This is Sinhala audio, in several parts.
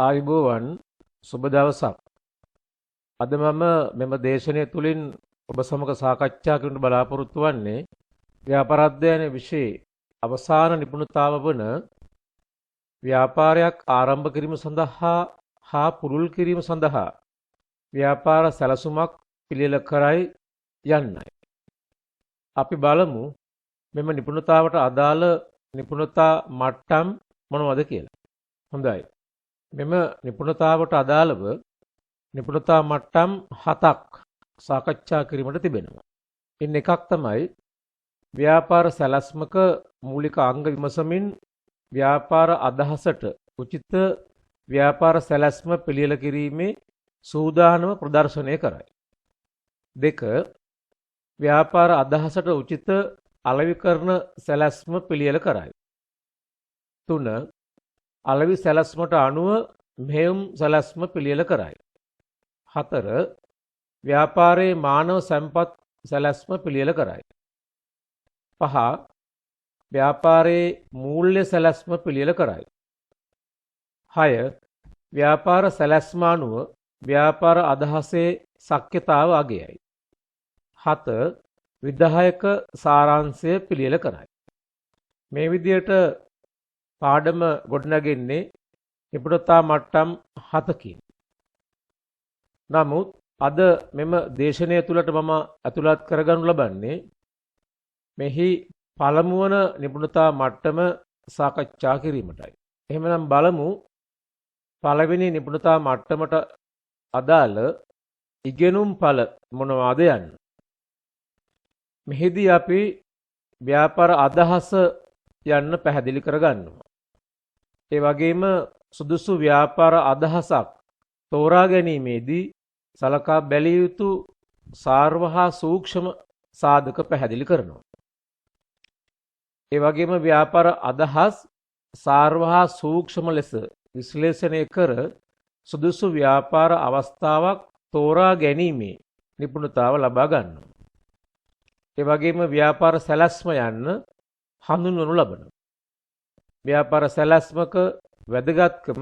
ආයුබෝවන් සුබ දවසක්. අද මම මෙම දේශනය තුළින් ඔබ සමග සාකච්ඡා කරන්න බලාපොරොත්තු වන්නේ ව්‍යාපාර අධ්‍යයන විෂයේ අවසාන නිපුණතාව වන ව්‍යාපාරයක් ආරම්භ කිරීම සඳහා හා පුරුල් කිරීම සඳහා ව්‍යාපාර සැලසුමක් පිළියෙල කරයි යන්නයි. අපි බලමු මෙම නිපුණතාවට අදාළ නිපුණතා මට්ටම් මොනවද කියලා. හොඳයි. මෙම නිපුණතාවට අදාළව නිපුණතා මට්ටම් 7ක් සාකච්ඡා කිරීමට තිබෙනවා. ඉන් එකක් තමයි ව්‍යාපාර සැලැස්මක මූලික අංග විමසමින් ව්‍යාපාර අදහසට උචිත ව්‍යාපාර සැලැස්ම පිළියෙල කිරීමේ සූදානම ප්‍රදර්ශනය කරයි. 2. ව්‍යාපාර අදහසට උචිත අලෙවිකරණ සැලැස්ම පිළියෙල කරයි. 3. අලෙවි සැලැස්මට අනුව මෙහෙයුම් සැලැස්ම පිළියෙල කරයි. 4. ව්‍යාපාරයේ මානව සම්පත් සැලැස්ම පිළියෙල කරයි. 5. ව්‍යාපාරයේ මූල්‍ය සැලැස්ම පිළියෙල කරයි. 6. ව්‍යාපාර සැලැස්ම අනුව ව්‍යාපාර අදහසේ ශක්්‍යතාව අගයයි. 7. විධායක සාරාංශය පිළියෙල කරයි. මේ විදියට පාඩම ගොඩනැගෙන්නේ නිපුණතා මට්ටම් 7කින්. නමුත් අද මෙම දේශනය තුළට මම ඇතුළත් කරගනු ලබන්නේ මෙහි පළමුවන නිපුණතා මට්ටම සාකච්ඡා කිරීමටයි. එහෙමනම් බලමු පළවෙනි නිපුණතා මට්ටමට අදාළ ඉගෙනුම් ඵල මොනවාද යන්න. මෙහිදී අපි ව්‍යාපාර අදහස යන්න පැහැදිලි කරගන්නවා. ඒ වගේම සුදුසු ව්‍යාපාර අදහසක් තෝරා ගැනීමේදී සලකා බැලිය යුතු සාර්ව හා සූක්ෂම සාධක පැහැදිලි කරනවා. ඒ වගේම ව්‍යාපාර අදහස් සාර්ව හා සූක්ෂම ලෙස විශ්ලේෂණය කර සුදුසු ව්‍යාපාර අවස්ථාවක් තෝරා ගැනීමේ නිපුණතාව ලබා ගන්නවා. ඒ වගේම ව්‍යාපාර සැලැස්ම යන්න හඳුන්වනු ලබනවා. ව්‍යාපාර සැලැස්මක වැදගත්කම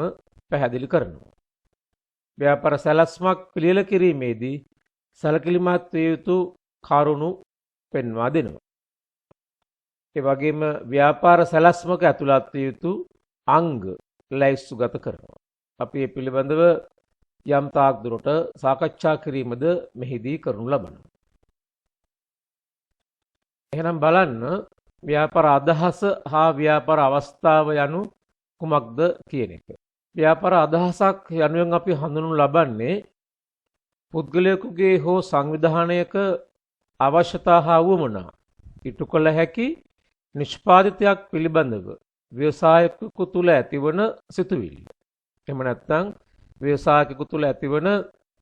පැහැදිලි කරනවා. ව්‍යාපාර සැලැස්මක් පිළියෙල කිරීමේදී සැලකිලිමත් විය යුතු කරුණු පෙන්වා දෙනවා. ඒ වගේම ව්‍යාපාර සැලැස්මක ඇතුළත් විය යුතු අංග ලැයිස්තුගත කරනවා. අපි මේ පිළිබඳව යම් තාක් දුරට සාකච්ඡා කිරීමද මෙහිදී කරනු ලබනවා. එහෙනම් බලන්න ව්‍යාපාර අදහස හා ව්‍යාපාර අවස්ථාව යනු කුමක්ද කියන එක. ව්‍යාපාර අදහසක් යනුවෙන් අපි හඳුන්වනු ලබන්නේ පුද්ගලයෙකුගේ හෝ සංවිධානයක අවශ්‍යතා හා වුවමනා ඉටු කළ හැකි නිෂ්පාදිතයක් පිළිබඳව ව්‍යවසායකයෙකු තුළ ඇතිවන සිතුවිලි. එහෙම නැත්නම් ව්‍යවසායකයෙකු තුළ ඇතිවන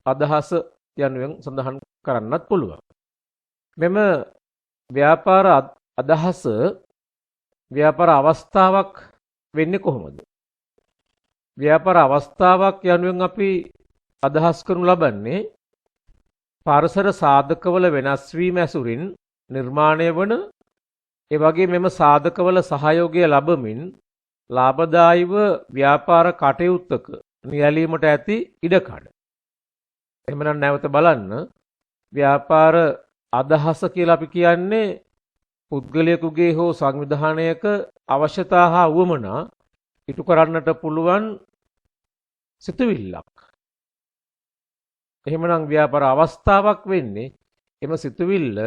අදහස යනුවෙන් සඳහන් කරන්නත් පුළුවන්. මෙම ව්‍යාපාර අදහස ව්‍යාපාර අවස්ථාවක් වෙන්නේ කොහොමද? ව්‍යාපාර අවස්ථාවක් යනුවෙන් අපි අදහස් කරනු ලබන්නේ පරිසර සාධකවල වෙනස් වීම ඇසුරින් නිර්මාණය වන ඒ වගේ මෙම සාධකවල සහයෝගය ලැබමින් ලාභදායීව ව්‍යාපාර කටයුත්තක නියැලීමට ඇති ඉඩකඩ. එහෙමනම් නැවත බලන්න ව්‍යාපාර අදහස කියලා අපි කියන්නේ පුද්ගලයෙකුගේ හෝ සංවිධානයක අවශ්‍යතා හා වුවමනා ඉටු කරන්නට පුළුවන් සිතුවිල්ලක්. එහෙමනම් ව්‍යාපාර අවස්ථාවක් වෙන්නේ එම සිතුවිල්ල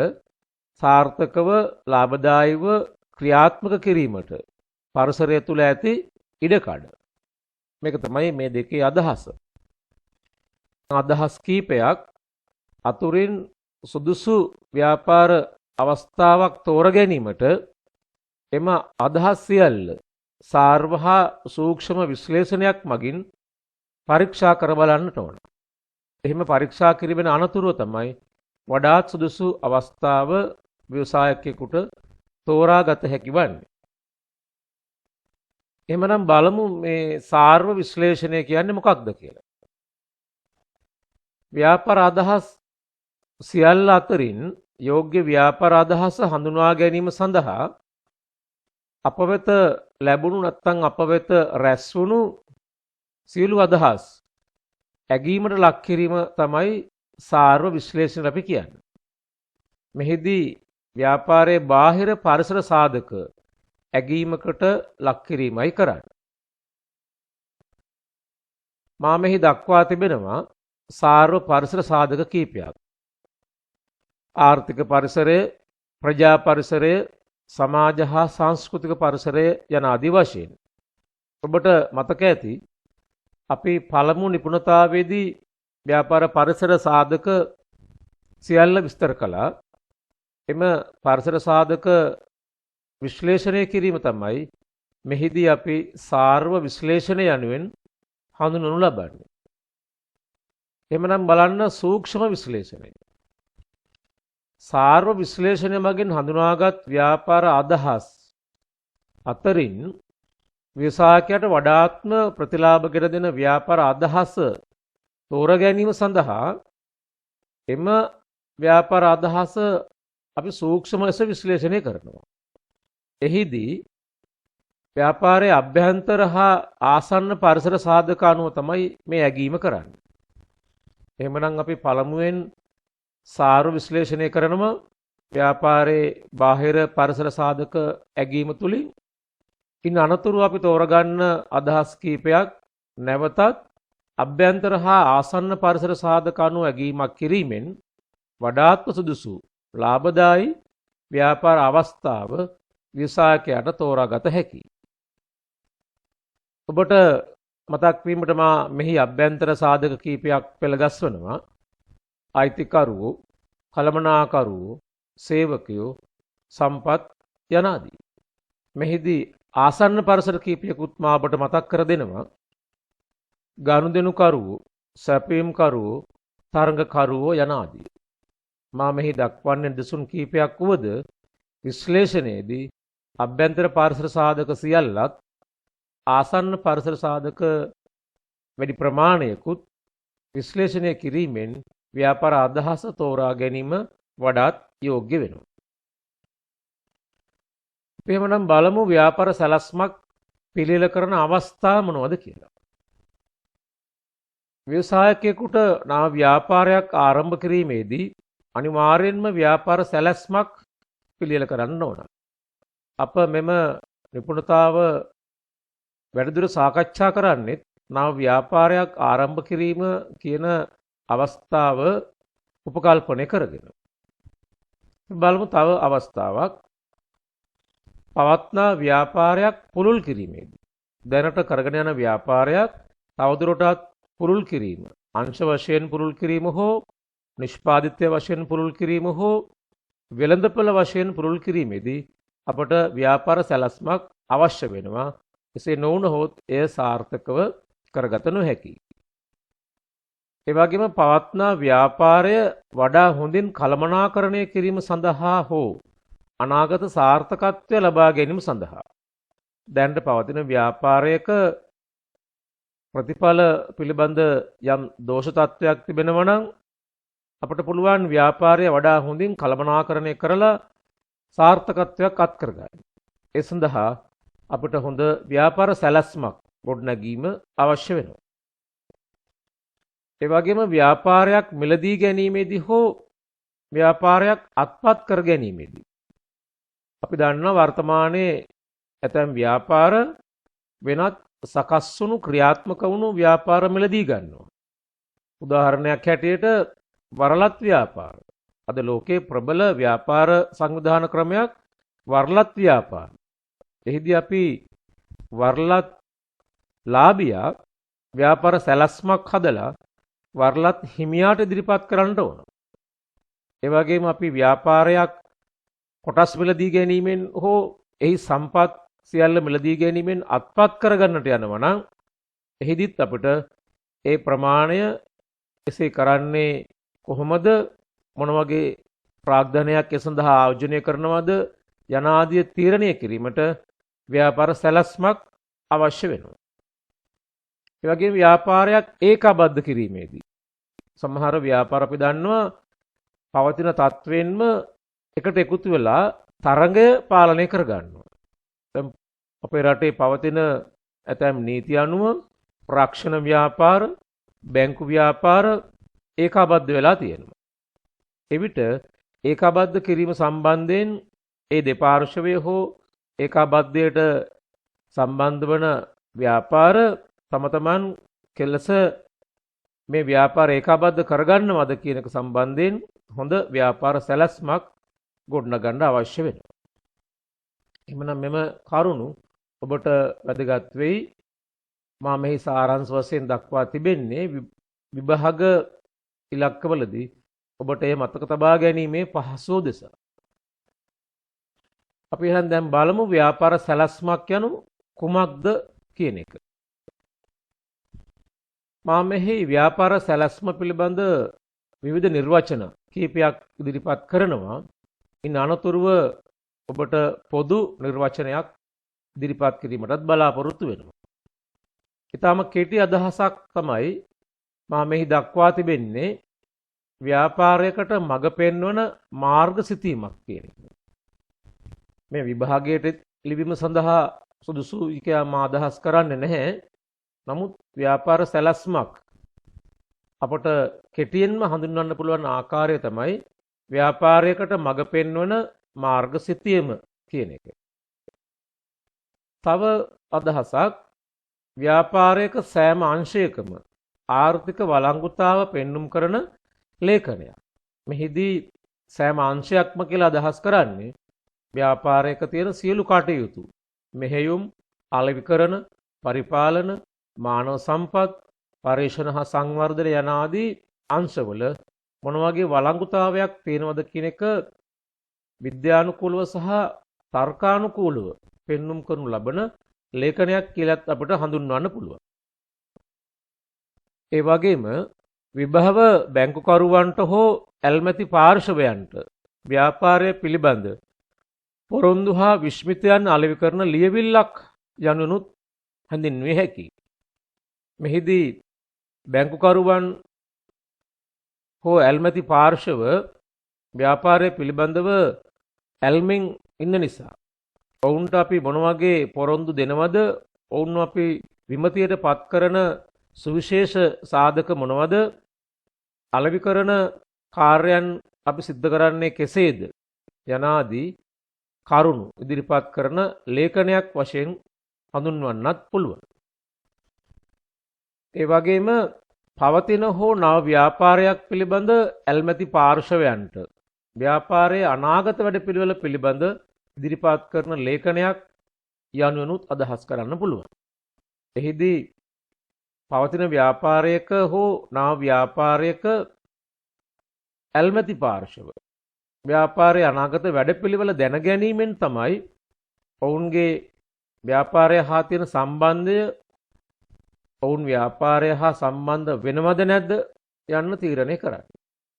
සාර්ථකව ලාභදායීව ක්‍රියාත්මක කිරීමට පරිසරය තුළ ඇති ඉඩකඩ. මේක තමයි මේ දෙකේ අදහස. අදහස් කීපයක් අතුරින් සුදුසු ව්‍යාපාර අවස්ථාවක් තෝර ගැනීමට එම අදහස් සියල්ල සාර්ව හා සූක්ෂම විශ්ලේෂණයක් මගින් පරීක්ෂා කර බලන්නට ඕන. එහෙම පරීක්ෂා කිරීමෙන් අනතුරුව තමයි වඩාත් සුදුසු අවස්ථාව ව්‍යවසායකයෙකුට තෝරාගත හැකි වන්නේ. එහෙමනම් බලමු මේ සාර්ව විශ්ලේෂණය කියන්නේ මොකක්ද කියලා. ව්‍යාපාර අදහස් සියල්ල අතරින් යෝග්‍ය ව්‍යාපාර අදහස හඳුනා ගැනීම සඳහා අප වෙත ලැබුණු නැත්නම් අප වෙත රැස්වුණු සියලු අදහස් ඇගීමට ලක් කිරීම තමයි සාර්ව විශ්ලේෂණ අපි කියන්නේ. මෙහිදී ව්‍යාපාරයේ බාහිර පරිසර සාධක ඇගීමකට ලක් කිරීමයි කරන්නේ. මා මෙහි දක්වා තිබෙනවා සාර්ව පරිසර සාධක කීපයක්. ආර්ථික පරිසරය, ප්‍රජා පරිසරය, සමාජ හා සංස්කෘතික පරිසරය යන ආදී වශයෙන්. ඔබට මතක ඇති අපි පළමු නිපුණතාවයේදී ව්‍යාපාර පරිසර සාධක සියල්ල විස්තර කළා. එම පරිසර සාධක විශ්ලේෂණය කිරීම තමයි මෙහිදී අපි සාර්ව විශ්ලේෂණය යනුවෙන් හඳුන්වනු ලබන්නේ. එහෙමනම් බලන්න සූක්ෂම විශ්ලේෂණය. සාර්ව විශ්ලේෂණය මගින් හඳුනාගත් ව්‍යාපාර අදහස් අතරින් ව්‍යවසායකයට වඩාත්ම ප්‍රතිලාභ ගෙන දෙන ව්‍යාපාර අදහස තෝරා ගැනීම සඳහා එම ව්‍යාපාර අදහස අපි සූක්ෂම ලෙස විශ්ලේෂණය කරනවා. එහිදී ව්‍යාපාරයේ අභ්‍යන්තර හා ආසන්න පරිසර සාධක අනුව තමයි මේ ඇගීම කරන්නේ. එහෙමනම් අපි පළමුවෙන් සාර්ව විශ්ලේෂණය කරනම ව්‍යාපාරයේ බාහිර පරිසර සාධක ඇගීම තුලින් ඉන් අනතුරු අපි තෝරගන්න අදහස් කීපයක් නැවතත් අභ්‍යන්තර හා ආසන්න පරිසර සාධක අනුව ඇගීමක් කිරීමෙන් වඩාත්ම සුදුසු ලාභදායි ව්‍යාපාර අවස්ථාව ව්‍යවසායකයාට තෝරාගත හැකියි. ඔබට මතක් වීමට මා මෙහි අභ්‍යන්තර සාධක කීපයක් පෙළගස්වනවා. අයිතිකරුවෝ, කළමනාකරුවෝ, සේවකයෝ, සම්පත් යනාදී. මෙහිදී ආසන්න පරිසර කීපයකුත් මා ඔබට මතක් කර දෙනවා. ගනුදෙනුකරුවෝ, සැපයීම්කරුවෝ, තරඟකරුවෝ යනාදී. මා මෙහි දක්වන්නේ දෙසුන් කීපයක් වුවද විශ්ලේෂණයේදී අභ්‍යන්තර පරිසර සාධක සියල්ලත් ආසන්න පරිසර සාධක වැඩි ප්‍රමාණයකුත් විශ්ලේෂණය කිරීමෙන් ව්‍යාපාර අදහස තෝරා ගැනීම වඩාත් යෝග්‍ය වෙනවා. එහෙමනම් බලමු ව්‍යාපාර සැලැස්මක් පිළියෙල කරන අවස්ථා මොනවද කියලා. ව්‍යවසායකයෙකුට නව ව්‍යාපාරයක් ආරම්භ කිරීමේදී අනිවාර්යෙන්ම ව්‍යාපාර සැලැස්මක් පිළියෙල කරන්න ඕන. අප මෙම නිපුණතාව වැඩිදුර සාකච්ඡා කරන්නේ නව ව්‍යාපාරයක් ආරම්භ කිරීම කියන අවස්ථාව උපකල්පනය කරගෙන. බලමු තව අවස්ථාවක්. පවත්නා ව්‍යාපාරයක් පුළුල් කිරීමේදී. දැනට කරගෙන යන ව්‍යාපාරයක් තවදුරටත් පුළුල් කිරීම. අංශ වශයෙන් පුළුල් කිරීම හෝ නිෂ්පාදිතය වශයෙන් පුළුල් කිරීම හෝ වෙළඳපොළ වශයෙන් පුළුල් කිරීමේදී අපට ව්‍යාපාර සැලැස්මක් අවශ්‍ය වෙනවා. එසේ නොවුනහොත් එය සාර්ථකව කරගත නොහැකියි. ඒ වගේම පවත්නා ව්‍යාපාරය වඩා හොඳින් කළමනාකරණය කිරීම සඳහා හෝ අනාගත සාර්ථකත්වය ලබා ගැනීම සඳහා දැනට පවතින ව්‍යාපාරයක ප්‍රතිඵල පිළිබඳ යම් දෝෂ තත්ත්වයක් තිබෙනවා නම් අපට පුළුවන් ව්‍යාපාරය වඩා හොඳින් කළමනාකරණය කරලා සාර්ථකත්වයක් අත් කරගන්න. ඒ සඳහා අපට හොඳ ව්‍යාපාර සැලැස්මක් ගොඩනැගීම අවශ්‍ය වෙනවා. ඒ වගේම ව්‍යාපාරයක් මිලදී ගැනීමේදී හෝ ව්‍යාපාරයක් අත්පත් කර ගැනීමේදී අපි දන්නවා වර්තමානයේ ඇතැම් ව්‍යාපාර වෙනත් සකස් වුණු ක්‍රියාත්මක වුණු ව්‍යාපාර මිලදී ගන්නවා. උදාහරණයක් හැටියට වරලත් ව්‍යාපාර. අද ලෝකයේ ප්‍රබල ව්‍යාපාර සංවිධාන ක්‍රමයක් වරලත් ව්‍යාපාර. එහිදී අපි වරලත් ලාභියා ව්‍යාපාර සැලැස්මක් හදලා වරලත් හිමියාට ඉදිරිපත් කරන්න ඕන. ඒ වගේම අපි ව්‍යාපාරයක් කොටස් මිලදී ගැනීමෙන් හෝ එහි සම්පත් සියල්ල මිලදී ගැනීමෙන් අත්පත් කරගන්නට යනවා නම් එහිදීත් අපිට ඒ ප්‍රමාණය එසේ කරන්නේ කොහොමද, මොන වගේ ප්‍රාග්ධනයක් ඒ සඳහා ආයෝජනය කරනවද යනාදී තීරණය කිරීමට ව්‍යාපාර සැලැස්මක් අවශ්‍ය වෙනවා. ඒ වගේම ව්‍යාපාරයක් ඒකාබද්ධ කිරීමේදී සමහර ව්‍යාපාර අපි දන්නවා පවතින තත්වෙන්ම එකට එකතු වෙලා තරඟය පාලනය කර ගන්නවා. දැන් අපේ රටේ පවතින ඇතැම් නීති අනුව රක්ෂණ ව්‍යාපාර, බැංකු ව්‍යාපාර ඒකාබද්ධ වෙලා තියෙනවා. එවිට ඒකාබද්ධ කිරීම සම්බන්ධයෙන් ඒ දෙපාර්ශවය හෝ ඒකාබද්ධයට සම්බන්ධ වන ව්‍යාපාර තම තමන් කෙලස මේ ව්‍යාපාර ඒකාබද්ධ කරගන්නවද කියන එක සම්බන්ධයෙන් හොඳ ව්‍යාපාර සැලැස්මක් ගොඩනගන්න අවශ්‍ය වෙනවා. එhmenan මෙම කරුණු ඔබට වැදගත් වෙයි. මා මෙහි සාරාංශ වශයෙන් දක්වා තිබෙන්නේ විභාග ඉලක්කවලදී ඔබට ඒ මතක තබා ගැනීමේ පහසු දෙස. අපි එහෙනම් දැන් බලමු ව්‍යාපාර සැලැස්මක් යනු කුමක්ද කියන එක. මා මෙහි ව්‍යාපාර සැලැස්ම පිළිබඳ විවිධ නිර්වචන කීපයක් ඉදිරිපත් කරනවා. ඉන් අනතුරුව ඔබට පොදු නිර්වචනයක් ඉදිරිපත් කිරීමටත් බලාපොරොත්තු වෙනවා. ඊටම කෙටි අදහසක් තමයි මා මෙහි දක්වා තිබෙන්නේ ව්‍යාපාරයකට මඟ පෙන්වන මාර්ග සිතීමක් කියන එක. මේ විභාගයට ලිවීම සඳහා සුදුසු කියා මා අදහස් කරන්නේ නැහැ. නමුත් ව්‍යාපාර සැලැස්මක් අපට කෙටියෙන්ම හඳුන්වන්න පුළුවන් ආකාරය තමයි ව්‍යාපාරයකට මඟ පෙන්වන මාර්ග සිතීම කියන එක. තව අදහසක් ව්‍යාපාරයක සෑම අංශයකම ආර්ථික වළංගුතාව පෙන්눔 කරන ලේඛනයක්. මෙහිදී සෑම අංශයක්ම කියලා අදහස් කරන්නේ ව්‍යාපාරයක තියෙන සියලු කටයුතු මෙහෙයුම්, අලෙවිකරණ, පරිපාලන, මානව සම්පත්, පරිශ්‍රණ හා සංවර්ධන යන ආදී අංශවල මොන වගේ වළංගුතාවයක් තියෙනවද කියන එක විද්‍යානුකූලව සහ තර්කානුකූලව පෙන්눔 කරනු ලබන ලේඛනයක් කියලාත් අපිට හඳුන්වන්න පුළුවන්. ඒ වගේම විභව බැංකුකරුවන්ට හෝ ඇල්මැති පාර්ශවයන්ට ව්‍යාපාරය පිළිබඳ පොරොන්දු හා විශ්මිතයන් අලෙවි කරන ලියවිල්ලක් යනුනුත් හැඳින්විය හැකියි. මෙහිදී බැංකුකරුවන් හෝ ඇල්මැති පාර්ශව ව්‍යාපාරය පිළිබඳව ඇල්මෙන් ඉන්න නිසා ඔවුන්ට අපි මොන වගේ පොරොන්දු දෙනවද, ඔවුන් අපි විමතියට පත් කරන සුවිශේෂ සාධක මොනවද, අලෙවි කරන කාර්යයන් අපි සිද්ධ කරන්නේ කෙසේද යනාදී කරුණු ඉදිරිපත් කරන ලේඛනයක් වශයෙන් හඳුන්වන්නත් පුළුවන්. ඒ වගේම පවතින හෝ නව ව්‍යාපාරයක් පිළිබඳ ඇල්මැති පාර්ශවයන්ට ව්‍යාපාරයේ අනාගත වැඩපිළිවෙල පිළිබඳ ඉදිරිපත් කරන ලේඛනයක් යනුවෙනුත් අදහස් කරන්න පුළුවන්. එහිදී පවතින ව්‍යාපාරයක හෝ නව ව්‍යාපාරයක ඇල්මැති පාර්ශව ව්‍යාපාරයේ අනාගත වැඩපිළිවෙල දැන ගැනීමෙන් තමයි ඔවුන්ගේ ව්‍යාපාරය හා තියෙන සම්බන්ධය, ඔවුන් ව්‍යාපාරය හා සම්බන්ධ වෙනවද නැද්ද යන්න තීරණය කරන්නේ.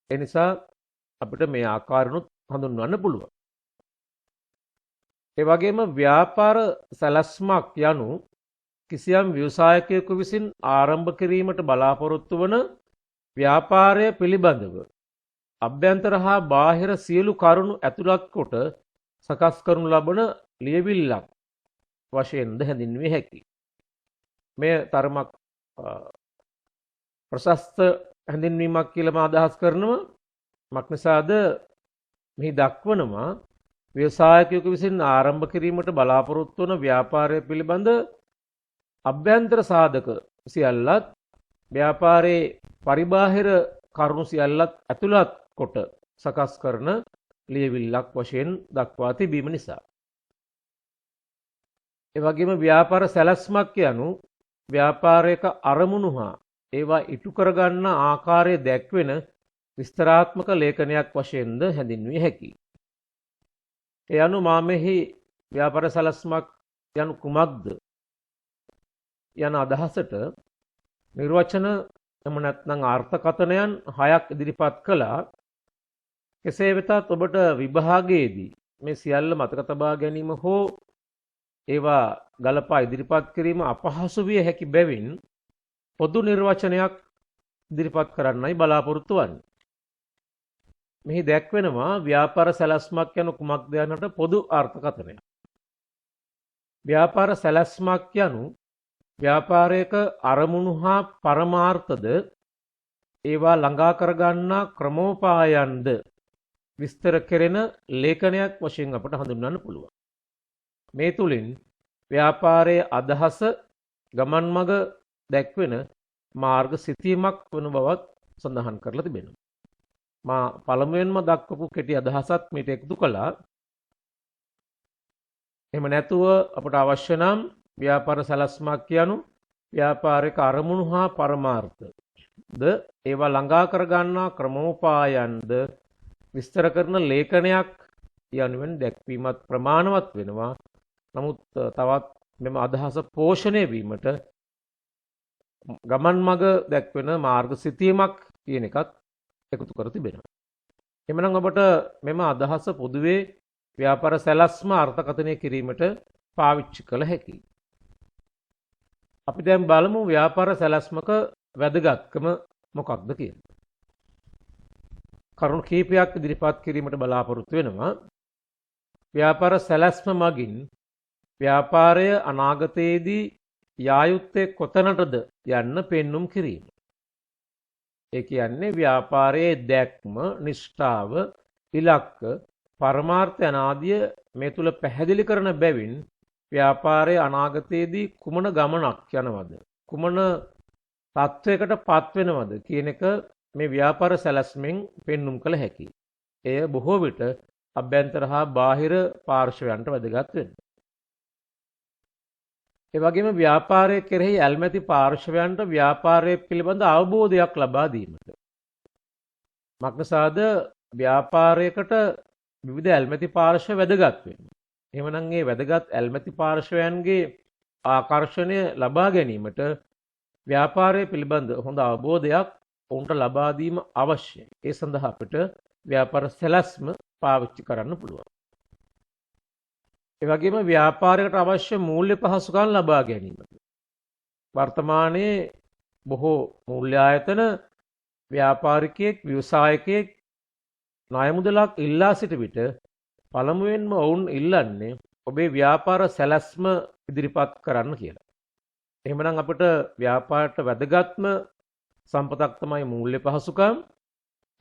ඒ නිසා අපිට මේ ආකාරනුත් හඳුන්වන්න පුළුවන්. ඒ වගේම ව්‍යාපාර සැලැස්මක් යනු කිසියම් ව්‍යවසායකයෙකු විසින් ආරම්භ කිරීමට බලාපොරොත්තු වන ව්‍යාපාරය පිළිබඳව අභ්‍යන්තර හා බාහිර සියලු කරුණු ඇතුළත් කොට සකස් කරනු ලබන ලියවිල්ලක් වශයෙන්ද හැඳින්විය හැකියි. මේ තරමක් ප්‍රශස්ත හැඳින්වීමක් කියලා මම අදහස් කරනවා. මක්නිසාද මෙහි දක්වනවා ව්‍යවසායකයෙකු විසින් ආරම්භ කිරීමට බලාපොරොත්තු වන ව්‍යාපාරය පිළිබඳ අභ්‍යන්තර සාධක සියල්ලත් ව්‍යාපාරයේ පරිබාහිර කරුණු සියල්ලත් ඇතුළත් කොට සකස් කරන ලියවිල්ලක් වශයෙන් දක්වා තිබීම නිසා. ඒ වගේම ව්‍යාපාර සැලැස්මක් යනු ව්‍යාපාරයක අරමුණු හා ඒවා ඉටු කරගන්න ආකාරය දැක්වෙන විස්තරාත්මක ලේඛනයක් වශයෙන්ද හැඳින්විය හැකියි. ඒ අනුව මා මෙහි ව්‍යාපාර සැලැස්මක් යනු කුමක්ද යන අදහසට නිර්වචන එම නැත්නම් අර්ථකථනයන් 6ක් ඉදිරිපත් කළා. කෙසේ වෙතත් ඔබට විභාගයේදී මේ සියල්ල මතක තබා ගැනීම හෝ ඒවා ගලපා ඉදිරිපත් කිරීම අපහසු විය හැකි බැවින් පොදු නිර්වචනයක් ඉදිරිපත් කරන්නයි බලාපොරොත්තු වන්නේ. මෙහි දැක්වෙනවා ව්‍යාපාර සැලැස්මක් යනු කුමක්ද යනට පොදු අර්ථකථනයක්. ව්‍යාපාර සැලැස්මක් යනු ව්‍යාපාරයක අරමුණු හා පරමාර්ථද ඒවා ළඟා කරගන්නා ක්‍රමෝපායන්ද විස්තර කෙරෙන ලේඛනයක් වශයෙන් අපට හඳුන්වන්න පුළුවන්. මේ තුලින් ව්‍යාපාරයේ අදහස ගමන් මඟ දැක්වෙන මාර්ග සිතීමක් වන බවත් සඳහන් කරලා තිබෙනවා. මා පළමුවෙන්ම දක්වපු කෙටි අදහසත් මේට එකතු කළා. එහෙම නැතුව අපට අවශ්‍ය නම් ව්‍යාපාර සැලැස්මක් කියනු ව්‍යාපාරික අරමුණු හා පරමාර්ථ ද ඒවා ළඟා කරගන්නා ක්‍රමෝපායන්ද විස්තර කරන ලේඛනයක් යනුවෙන් දැක්වීමත් ප්‍රමාණවත් වෙනවා. නමුත් තවත් මෙම අදහස පෝෂණය වීමට ගමන් මඟ දැක්වෙන මාර්ග සිතීමක් කියන එකත් එකතු කර තිබෙනවා. එමනම් ඔබට මෙම අදහස පොදුවේ ව්‍යාපාර සැලැස්ම අර්ථකථනය කිරීමට පාවිච්චි කළ හැකියි. අපි දැන් බලමු ව්‍යාපාර සැලැස්මක වැදගත්කම මොකක්ද කියලා. කරුණු කීපයක් ඉදිරිපත් කිරීමට බලාපොරොත්තු වෙනවා. ව්‍යාපාර සැලැස්ම මගින් ව්‍යාපාරය අනාගතයේදී යා යුත්තේ කොතැනටද යන්න පෙන්눔 කිරීම. ඒ කියන්නේ ව්‍යාපාරයේ දැක්ම, නිෂ්ඨාව, ඉලක්ක, පරමාර්ථ අනාදිය මේ තුල පැහැදිලි කරන බැවින් ව්‍යාපාරයේ අනාගතයේදී කුමන ගමනක් යනවද, කුමන තත්වයකට පත් වෙනවද කියන එක මේ ව්‍යාපාර සැලැස්මෙන් පෙන්눔 කළ හැකියි. එය බොහෝ විට අභ්‍යන්තර හා බාහිර පාර්ශවයන්ට වැදගත් වෙනවා. ඒ වගේම ව්‍යාපාරයේ කෙරෙහි ඇල්මැති පාර්ශවයන්ට ව්‍යාපාරය පිළිබඳ අවබෝධයක් ලබා දීමට. මක්නිසාද ව්‍යාපාරයකට විවිධ ඇල්මැති පාර්ශව වැදගත් වෙනවා. එහෙමනම් මේ වැදගත් ඇල්මැති පාර්ශවයන්ගේ ආකර්ෂණය ලබා ගැනීමට ව්‍යාපාරය පිළිබඳ හොඳ අවබෝධයක් ඔවුන්ට ලබා දීම අවශ්‍යයි. ඒ සඳහා අපිට ව්‍යාපාර සැලැස්ම පාවිච්චි කරන්න පුළුවන්. ඒ වගේම ව්‍යාපාරයකට අවශ්‍ය මූල්‍ය පහසුකම් ලබා ගැනීමට. වර්තමානයේ බොහෝ මූල්‍ය ආයතන ව්‍යාපාරිකයෙක්, ව්‍යවසායකයෙක් ණය මුදලක් ඉල්ලා සිට විට පළමුවෙන්ම ඔවුන් ඉල්ලන්නේ ඔබේ ව්‍යාපාර සැලැස්ම ඉදිරිපත් කරන්න කියලා. එහෙමනම් අපිට ව්‍යාපාරයට වැදගත්ම සම්පතක් තමයි මූල්‍ය පහසුකම්.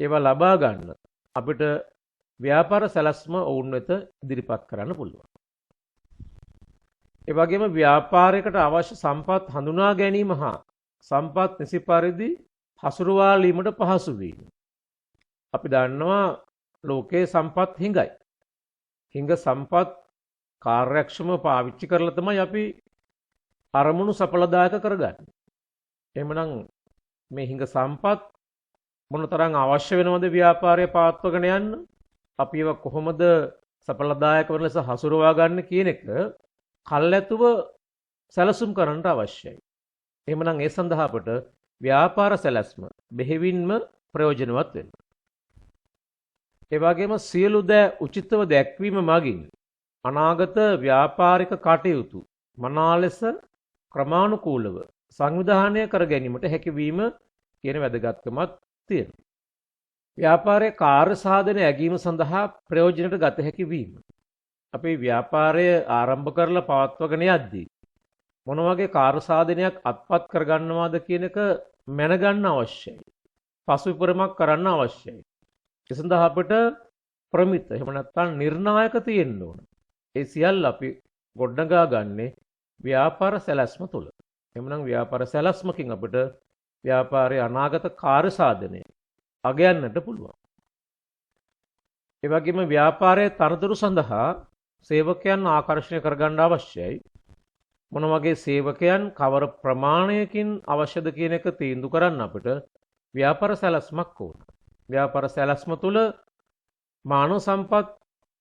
ඒවා ලබා ගන්න අපිට ව්‍යාපාර සැලැස්ම ඔවුන් වෙත ඉදිරිපත් කරන්න පුළුවන්. ඒ වගේම ව්‍යාපාරයකට අවශ්‍ය සම්පත් හඳුනා ගැනීම හා සම්පත් නිසි පරිදි හසුරුවාලීමට පහසු වීම. අපි දන්නවා ලෝකයේ සම්පත් හිඟයි. හිඟ සම්පත් කාර්යක්ෂමව පාවිච්චි කරලා තමයි අපි අරමුණු සඵලදායක කරගන්නේ. එහෙමනම් මේ හිඟ සම්පත් මොනතරම් අවශ්‍ය වෙනවද ව්‍යාපාරය පවත්වාගෙන යන්න? අපි ඒවා කොහොමද සඵලදායක වන ලෙස හසුරුවා ගන්න කියන එක කල්ැතුව සැලසුම් කරන්නට අවශ්‍යයි. එහෙමනම් ඒ සඳහා අපට ව්‍යාපාර සැලැස්ම බෙහෙවින්ම ප්‍රයෝජනවත් වෙනවා. ඒ වගේම සියලු දෑ උචිතව දැක්වීම මගින් අනාගත ව්‍යාපාරික කටයුතු මනා ලෙස ක්‍රමානුකූලව සංවිධානය කර ගැනීමට හැකියවීම කියන වැදගත්කමක් තියෙනවා. ව්‍යාපාරයේ කාර්ය සාධනය ඇගීම සඳහා ප්‍රයෝජනට ගත හැකි වීම. අපේ ව්‍යාපාරය ආරම්භ කරලා පවත්වාගෙන යද්දී මොන වගේ කාර්ය සාධනයක් අත්පත් කරගන්නවාද කියන එක මැනගන්න අවශ්‍යයි. පසුවිපරමක් කරන්න අවශ්‍යයි. ඒ සඳහා අපිට ප්‍රමිත එහෙම නැත්නම් නිර්ණායක තියෙන්න ඕන. ඒ සියල්ල අපි ගොඩනගා ගන්නේ ව්‍යාපාර සැලැස්ම තුළ. එhmenan ව්‍යාපාර සැලැස්මකින් අපිට ව්‍යාපාරයේ අනාගත කාර්ය සාධනය අගයන්නට පුළුවන්. ඒ වගේම ව්‍යාපාරයේ තනතුරු සඳහා සේවකයන් ආකර්ෂණය කරගන්න අවශ්‍යයි. මොන වගේ සේවකයන් කවර ප්‍රමාණයකින් අවශ්‍යද කියන එක තීන්දුව කරන්න අපිට ව්‍යාපාර සැලැස්මක් ඕන. ව්‍යාපාර සැලැස්ම තුළ මානව සම්පත්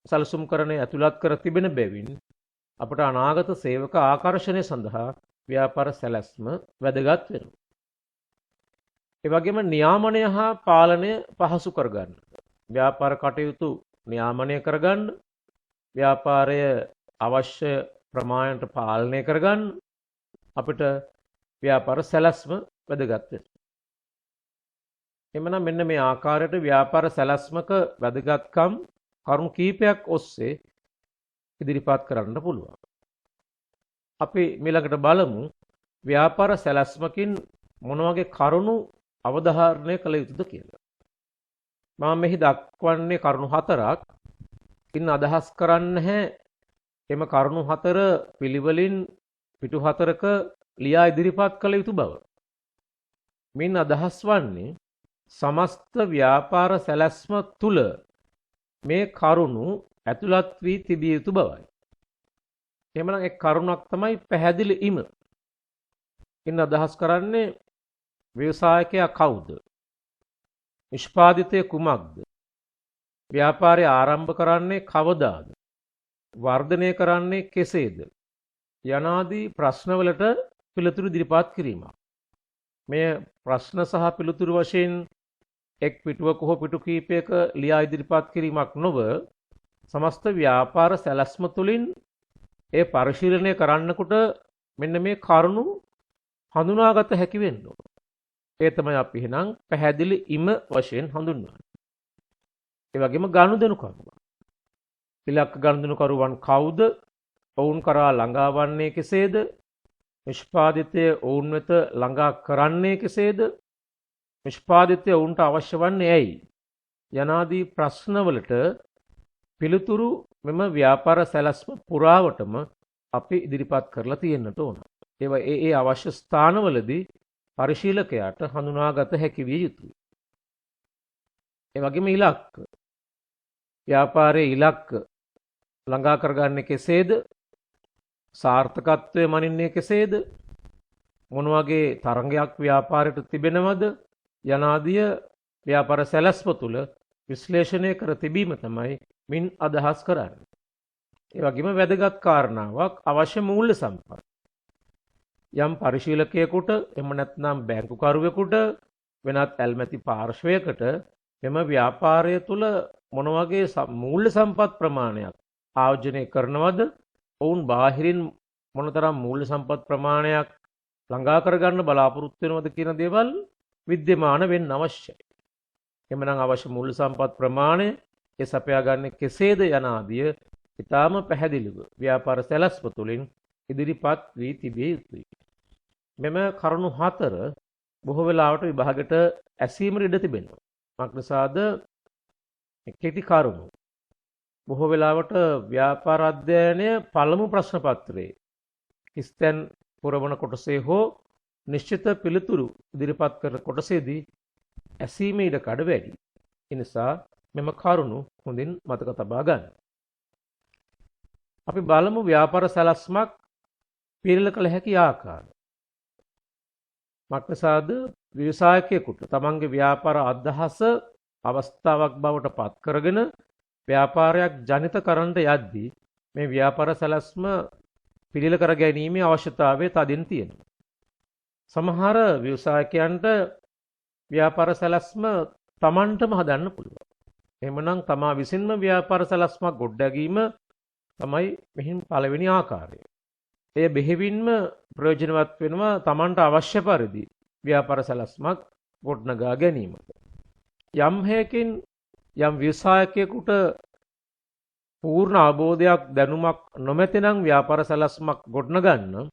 සැලසුම්කරණය ඇතුළත් කර තිබෙන බැවින් අපට අනාගත සේවක ආකර්ෂණය සඳහා ව්‍යාපාර සැලැස්ම වැදගත් වෙනවා. ඒ වගේම නියාමනය හා පාලනය පහසු කරගන්න. ව්‍යාපාර කටයුතු නියාමනය කරගන්න, ව්‍යාපාරය අවශ්‍ය ප්‍රමාණයට පාලනය කරගන්න අපිට ව්‍යාපාර සැලැස්ම වැදගත් වෙනවා. එමනම් මෙන්න මේ ආකාරයට ව්‍යාපාර සැලැස්මක වැදගත්කම් කරුණු කීපයක් ඔස්සේ ඉදිරිපත් කරන්න පුළුවන්. අපි ඊළඟට බලමු ව්‍යාපාර සැලැස්මකින් මොන වගේ කරුණු අවධාරණය කළ යුතුද කියලා. මම මෙහි දක්වන්නේ කරුණු හතරක්. ඉන් අදහස් කරන්නේ නැහැ එම කරුණු හතර පිළිවෙලින් පිටු හතරක ලියා ඉදිරිපත් කළ යුතු බව. මින් අදහස් වන්නේ සමස්ත ව්‍යාපාර සැලැස්ම තුල මේ කරුණු ඇතුළත් වී තිබිය යුතු බවයි. එහෙමනම් එක් කරුණක් තමයි පැහැදිලි ඉම. ඉන් අදහස් කරන්නේ ව්‍යවසායකයා කවුද? නිෂ්පාදිතය කුමක්ද? ව්‍යාපාරය ආරම්භ කරන්නේ කවදාද? වර්ධනය කරන්නේ කෙසේද? යනාදී ප්‍රශ්නවලට පිළිතුරු ඉදිරිපත් කිරීමක්. මේ ප්‍රශ්න සහ පිළිතුරු වශයෙන් එක් පිටුවක හෝ පිටු කීපයක ලියා ඉදිරිපත් කිරීමක් නොව සමස්ත ව්‍යාපාර සැලැස්ම තුළින් ඒ පරිශීලනය කරන්නකොට මෙන්න මේ කරුණු හඳුනාගත හැකි වෙන්න ඕන. ඒ තමයි අපි එහෙනම් පැහැදිලි ඉම වශයෙන් හඳුන්වන්නේ. ඒ වගේම ගනුදෙනු කරුවන්. ඉලක්ක ගනුදෙනු කරුවන් කවුද? ඔවුන් කරා ළඟා වන්නේ කෙසේද? නිෂ්පාදිතය ඔවුන් වෙත ළඟා කරන්නේ කෙසේද? නිෂ්පාදිතය ඔවුන්ට අවශ්‍ය වන්නේ ඇයි? යනාදී ප්‍රශ්නවලට පිළිතුරු මෙම ව්‍යාපාර සැලැස්ම පුරාවටම අපි ඉදිරිපත් කරලා තියෙන්නට ඕන. ඒවා ඒ අවශ්‍ය ස්ථානවලදී පරිශීලකයාට හඳුනාගත හැකි විය යුතුයි. ඒ වගේම ඉලක්ක. ව්‍යාපාරයේ ඉලක්ක ළඟා කරගන්නේ කෙසේද? සාර්ථකත්වය මනින්නේ කෙසේද? මොන වගේ තරංගයක් ව්‍යාපාරයට තිබෙනවද? යනාදිය ව්‍යාපාර සැලැස්ම තුළ විශ්ලේෂණය කර තිබීම තමයි මින් අදහස් කරන්නේ. ඒ වගේම වැදගත් කාරණාවක් අවශ්‍ය මූල්‍ය සම්පත්. යම් පරිශීලකයෙකුට එහෙම නැත්නම් බැංකුකරුවෙකුට වෙනත් ඇල්මැති පාර්ශ්වයකට මෙම ව්‍යාපාරය තුළ මොන වගේ මූල්‍ය සම්පත් ප්‍රමාණයක් ආයෝජනය කරනවද? ඔවුන් බාහිරින් මොනතරම් මූල්‍ය සම්පත් ප්‍රමාණයක් ළඟා කරගන්න බලාපොරොත්තු වෙනවද කියන දේවල් විද්‍යමාන වෙන්න අවශ්‍යයි. එමනම් අවශ්‍ය මූල්‍ය සම්පත් ප්‍රමාණය ඒ සපයාගන්නේ කෙසේද යන ආදිය ඊටාම පැහැදිලිව ව්‍යාපාර සැලැස්ම තුළින් ඉදිරිපත් වී තිබිය යුතුයි. මෙම කරුණු හතර බොහෝ වෙලාවට විභාගයට ඇසීමට ඉඩ තිබෙනවා. මක්නිසාද කෙටි කරුණු. බොහෝ වෙලාවට ව්‍යාපාර අධ්‍යයනය පළමු ප්‍රශ්න පත්‍රයේ හිස්තැන් පුරවන කොටසේ හෝ නිශ්චිත පිළිතුරු ඉදිරිපත් කරන කොටසේදී ඇසීමේ ඉඩ කඩ වැඩි. ඒ නිසා මෙම කරුණු හොඳින් මතක තබා ගන්න. අපි බලමු ව්‍යාපාර සැලැස්මක් පිළිල කළ හැකි ආකාරය. මක්නිසාද ව්‍යවසායකයෙකුට තමන්ගේ ව්‍යාපාර අදහස අවස්ථාවක් බවට පත් කරගෙන ව්‍යාපාරයක් ජනිත කරන්නට යද්දී මේ ව්‍යාපාර සැලැස්ම පිළිල කර ගැනීමේ අවශ්‍යතාවය තදින් තියෙනවා. සමහර ව්‍යවසායකයන්ට ව්‍යාපාර සැලැස්ම තමන්ටම හදන්න පුළුවන්. එහෙමනම් තමා විසින්ම ව්‍යාපාර සැලැස්මක් ගොඩනැගීම තමයි මෙහින් පළවෙනි ආකාරය. එය බෙහෙවින්ම ප්‍රයෝජනවත් වෙනවා තමන්ට අවශ්‍ය පරිදි ව්‍යාපාර සැලැස්මක් ගොඩනගා ගැනීමට. යම් හේකින් යම් ව්‍යවසායකයෙකුට පූර්ණ අවබෝධයක් දැනුමක් නොමැතිනම් ව්‍යාපාර සැලැස්මක් ගොඩනගන්න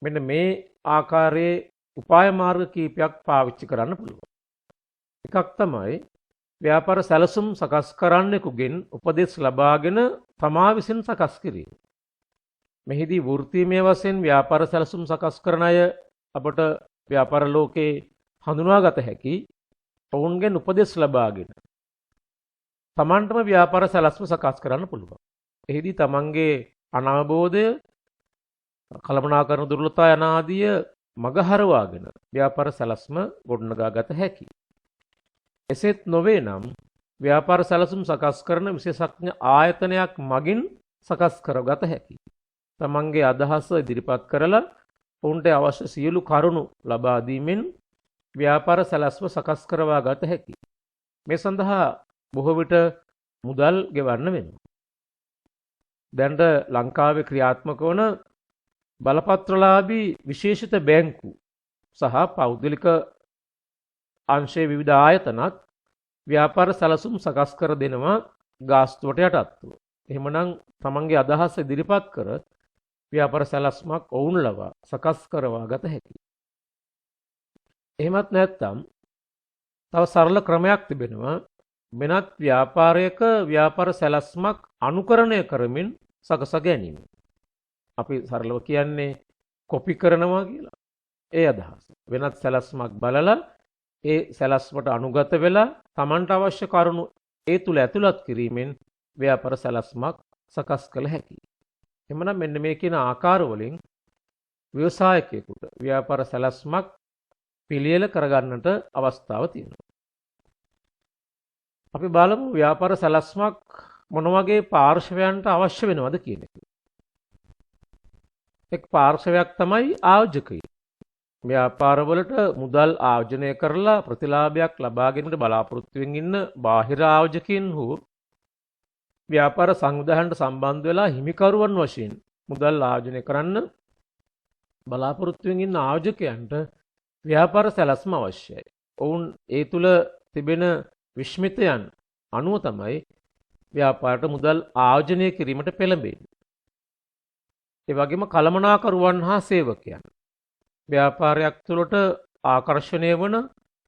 මෙන්න මේ ආකාරයේ උපාය මාර්ග කීපයක් පාවිච්චි කරන්න පුළුවන්. එකක් තමයි ව්‍යාපාර සැලසුම් සකස් කරන්නෙකුගෙන් උපදෙස් ලබාගෙන තමා විසින් සකස් කිරීම. මෙහිදී වෘත්තීමය වශයෙන් ව්‍යාපාර සැලසුම් සකස් කරන අය අපට ව්‍යාපාර ලෝකේ හඳුනාගත හැකි. ඔවුන්ගෙන් උපදෙස් ලබාගෙන තමන්ටම ව්‍යාපාර සැලැස්ම සකස් කරන්න පුළුවන්. එහිදී තමන්ගේ අනවබෝධය, කළමනාකරන දුර්වලතා යන ආදිය මගහරවාගෙන ව්‍යාපාර සැලැස්ම ගොඩනගා ගත හැකියි. එසේත් නොවේ නම් ව්‍යාපාර සැලසුම් සකස් කරන විශේෂඥ ආයතනයක් මගින් සකස් කරගත හැකියි. තමන්ගේ අදහස ඉදිරිපත් කරලා ඔවුන්ට අවශ්‍ය සියලු කරුණු ලබා දීමෙන් ව්‍යාපාර සැලැස්ම සකස් කරවා ගත හැකියි. මේ සඳහා බොහෝ විට මුදල් ගෙවන්න වෙනවා. දැනට ලංකාවේ ක්‍රියාත්මක වන බලපත්‍රලාභී විශේෂිත බැංකු සහ පෞද්ගලික අංශයේ විවිධ ආයතනත් ව්‍යාපාර සැලසුම් සකස් කර දෙනවා ගාස්තුවට යටත්ව. එහෙමනම් තමන්ගේ අදහස ඉදිරිපත් කර ව්‍යාපාර සැලැස්මක් ඔවුන් ලවා සකස් කරවා ගත හැකියි. එහෙමත් නැත්නම් තව සරල ක්‍රමයක් තිබෙනවා. වෙනත් ව්‍යාපාරයක ව්‍යාපාර සැලැස්මක් අනුකරණය කරමින් සකසා ගැනීම. අපි සරලව කියන්නේ කොපි කරනවා කියලා. ඒ අදහස. වෙනත් සැලැස්මක් බලලා ඒ සැලැස්මට අනුගත වෙලා Tamanට අවශ්‍ය කරුණු ඒ තුල ඇතුළත් කිරීමෙන් ව්‍යාපාර සැලැස්මක් සකස් කළ හැකියි. එhmenan මෙන්න මේ කියන ආකාර වලින් ව්‍යවසායකයෙකුට ව්‍යාපාර සැලැස්මක් පිළියෙල කරගන්නට අවස්ථාව තියෙනවා. අපි බලමු ව්‍යාපාර සැලැස්මක් මොන වගේ පාර්ශවයන්ට අවශ්‍ය වෙනවද කියන එක. එක් පාර්ශවයක් තමයි ආයෝජකය. ව්‍යාපාරවලට මුදල් ආයෝජනය කරලා ප්‍රතිලාභයක් ලබා ගැනීමට බලාපොරොත්තු වෙමින් ඉන්න බාහිර ආයෝජකයන් හෝ ව්‍යාපාර සංවිධානයට සම්බන්ධ වෙලා හිමිකරුවන් වශයෙන් මුදල් ආයෝජනය කරන්න බලාපොරොත්තු වෙමින් ඉන්න ආයෝජකයන්ට ව්‍යාපාර සැලැස්ම අවශ්‍යයි. ඔවුන් ඒ තුල තිබෙන විශ්මිතයන් අනුව තමයි ව්‍යාපාරයට මුදල් ආයෝජනය කිරීමට පෙළඹෙන්නේ. ඒ වගේම කළමනාකරුවන් හා සේවකයන් ව්‍යාපාරයක් තුළට ආකර්ෂණය වන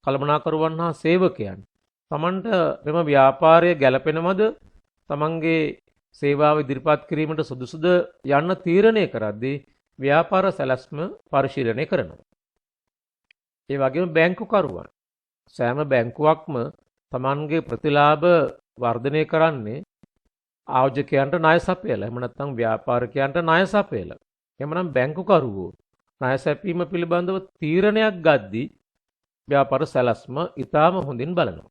කළමනාකරුවන් හා සේවකයන් තමන්ට මෙම ව්‍යාපාරය ගැළපෙනවද තමන්ගේ සේවාව ඉදිරිපත් කිරීමට සුදුසුද යන්න තීරණය කරද්දී ව්‍යාපාර සැලැස්ම පරිශීලනය කරනවා. ඒ වගේම බැංකුකරුවන් සෑම බැංකුවක්ම තමන්ගේ ප්‍රතිලාභ වර්ධනය කරන්නේ ආයෝජකයන්ට ණය සපයලා. එහෙම නැත්නම් ව්‍යාපාරිකයන්ට ණය සපයලා. එහෙමනම් බැංකුකරුවෝ ණය සැපීම පිළිබඳව තීරණයක් ගද්දී ව්‍යාපාර සැලැස්ම ඉතාම හොඳින් බලනවා.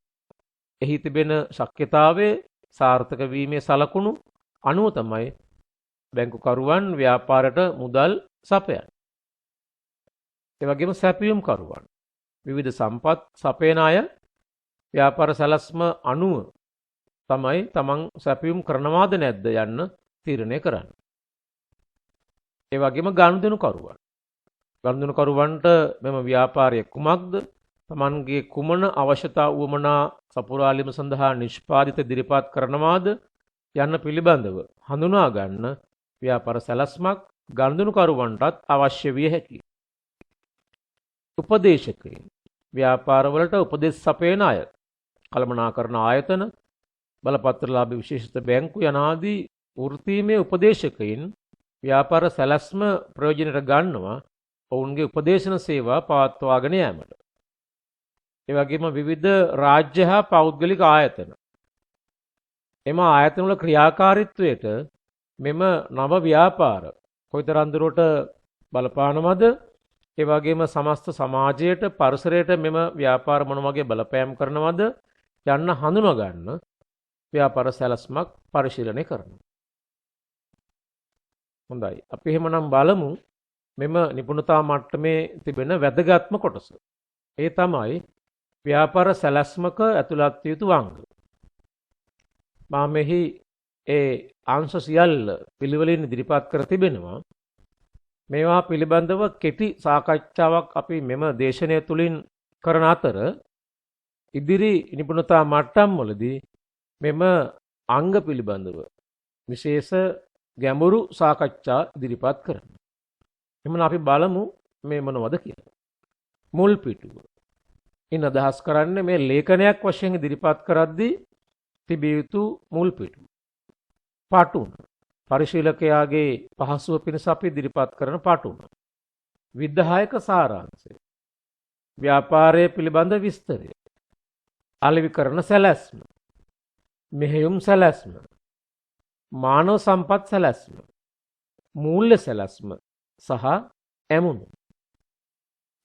එහි තිබෙන ශක්්‍යතාවයේ සාර්ථක වීමේ සලකුණු අනුව තමයි බැංකුකරුවන් ව්‍යාපාරයට මුදල් සපයන්නේ. ඒ වගේම සැපයුම් කරුවන් විවිධ සම්පත් සපයන අය ව්‍යාපාර සැලැස්ම අනුව තමයි තමන් සැපයුම් කරනවාද නැද්ද යන්න තීරණය කරන්නේ. ඒ වගේම ගනුදෙනු කරුවන්. ගනුදෙනු කරුවන්ට මෙම ව්‍යාපාරය කුමක්ද? තමන්ගේ කුමන අවශ්‍යතා වුවමනා සපුරාලීම සඳහා නිෂ්පාදිත ඉදිරිපත් කරනවාද යන්න පිළිබඳව හඳුනා ගන්න ව්‍යාපාර සැලැස්මක් ගනුදෙනු කරුවන්ටත් අවශ්‍ය විය හැකියි. උපදේශකයන් ව්‍යාපාරවලට උපදෙස් සපයන අය, කළමනාකරන ආයතන, බලපත්‍රලාභී විශේෂිත බැංකු යනාදී වෘත්තීමය උපදේශකයින් ව්‍යාපාර සැලැස්ම ප්‍රයෝජනයට ගන්නවා ඔවුන්ගේ උපදේශන සේවා පවත්වාගෙන යාමට. ඒ වගේම විවිධ රාජ්‍ය හා පෞද්ගලික ආයතන. එම ආයතනවල ක්‍රියාකාරීත්වයට මෙම නව ව්‍යාපාර කොයිතරම් දුරට බලපානවද? ඒ වගේම සමස්ත සමාජයට පරිසරයට මෙම ව්‍යාපාර මොන වගේ බලපෑම් කරනවද යන්න හඳුනා ගන්න ව්‍යාපාර සැලැස්මක් පරිශීලනය කරනවා. හොඳයි. අපි එහෙමනම් බලමු මෙම නිපුණතා මට්ටමේ තිබෙන වැදගත්ම කොටස. ඒ තමයි ව්‍යාපාර සැලැස්මක ඇතුළත් විය යුතු අංග. මා මෙහි ඒ අංශ සියල්ල පිළිවෙලින් ඉදිරිපත් කර තිබෙනවා. මේවා පිළිබඳව කෙටි සාකච්ඡාවක් අපි මෙම දේශනය තුළින් කරන අතර ඉදිරි නිපුණතා මට්ටම් වලදී මෙම අංග පිළිබඳව විශේෂ ගැඹුරු සාකච්ඡා ඉදිරිපත් කරනවා. එhmenan අපි බලමු මේ මොනවද කියලා. මුල් පිටුව. ඉන් අදහස් කරන්නේ මේ ලේඛනයක් වශයෙන් ඉදිරිපත් කරද්දී තිබිය යුතු මුල් පිටුව. පාටුන. පරිශීලකයාගේ පහසුව පිණිස අපි ඉදිරිපත් කරන පාටුන. විධායක සාරාංශය. ව්‍යාපාරයේ පිළිබඳ විස්තරය. අලෙවිකරණ සැලැස්ම. මෙහෙයුම් සැලැස්ම. මානව සම්පත් සැලැස්ම. මූල්‍ය සැලැස්ම සහ ඇමුණු.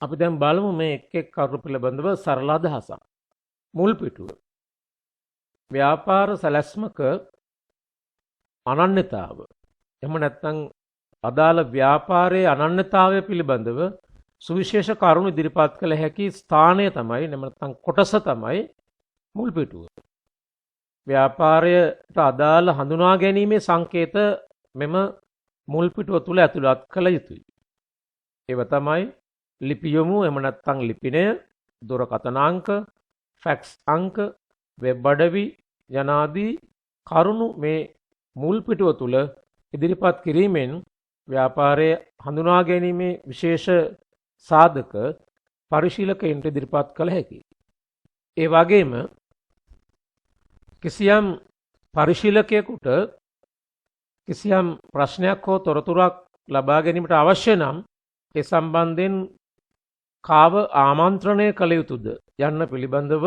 අපි දැන් බලමු මේ එක් එක් කරුණු පිළිබඳව සරල අදහසක්. මුල් පිටුව. ව්‍යාපාර සැලැස්මක අනන්‍යතාව. එහෙම නැත්නම් අදාළ ව්‍යාපාරයේ අනන්‍යතාවය පිළිබඳව සුවිශේෂ කරුණු ඉදිරිපත් කළ හැකි ස්ථානය තමයි නැත්නම් කොටස තමයි මුල් පිටුව. ව්‍යාපාරයට අදාළ හඳුනා ගැනීමේ සංකේත මෙම මුල් පිටුව තුල ඇතුළත් කළ යුතුයි. ඒව තමයි ලිපි යොමු, එහෙම නැත්නම් ලිපිනය, දුරකථන අංක, ෆැක්ස් අංක, වෙබ් අඩවි යනාදී කරුණු මේ මුල් පිටුව තුල ඉදිරිපත් කිරීමෙන් ව්‍යාපාරයේ හඳුනා ගැනීමේ විශේෂ සාධක පරිශීලකයන්ට ඉදිරිපත් කළ හැකියි. ඒ වගේම කිසියම් පරිශීලකයෙකුට කිසියම් ප්‍රශ්නයක් හෝ තොරතුරක් ලබා ගැනීමට අවශ්‍ය නම් ඒ සම්බන්ධයෙන් කාව ආමන්ත්‍රණය කළ යුතුද යන්න පිළිබඳව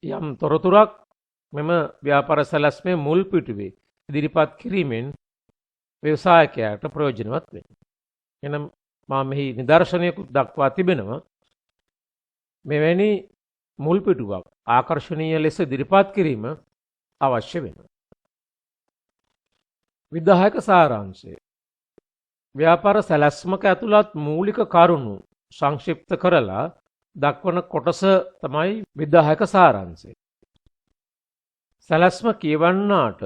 යම් තොරතුරක් මෙම ව්‍යාපාර සැලැස්මේ මුල් පිටුවේ ඉදිරිපත් කිරීමෙන් ව්‍යවසායකයාට ප්‍රයෝජනවත් වෙනවා. එනම් මා මෙහි නිදර්ශනයකුත් දක්වා තිබෙනවා. මෙවැනි මුල් පිටුවක් ආකර්ශනීය ලෙස ඉදිරිපත් කිරීම අවශ්‍ය වෙනවා. විදායක සාරාංශය. ව්‍යාපාර සැලැස්මක ඇතුළත් මූලික කරුණු සංක්ෂිප්ත කරලා දක්වන කොටස තමයි විදායක සාරාංශය. සැලැස්ම කියවන්නාට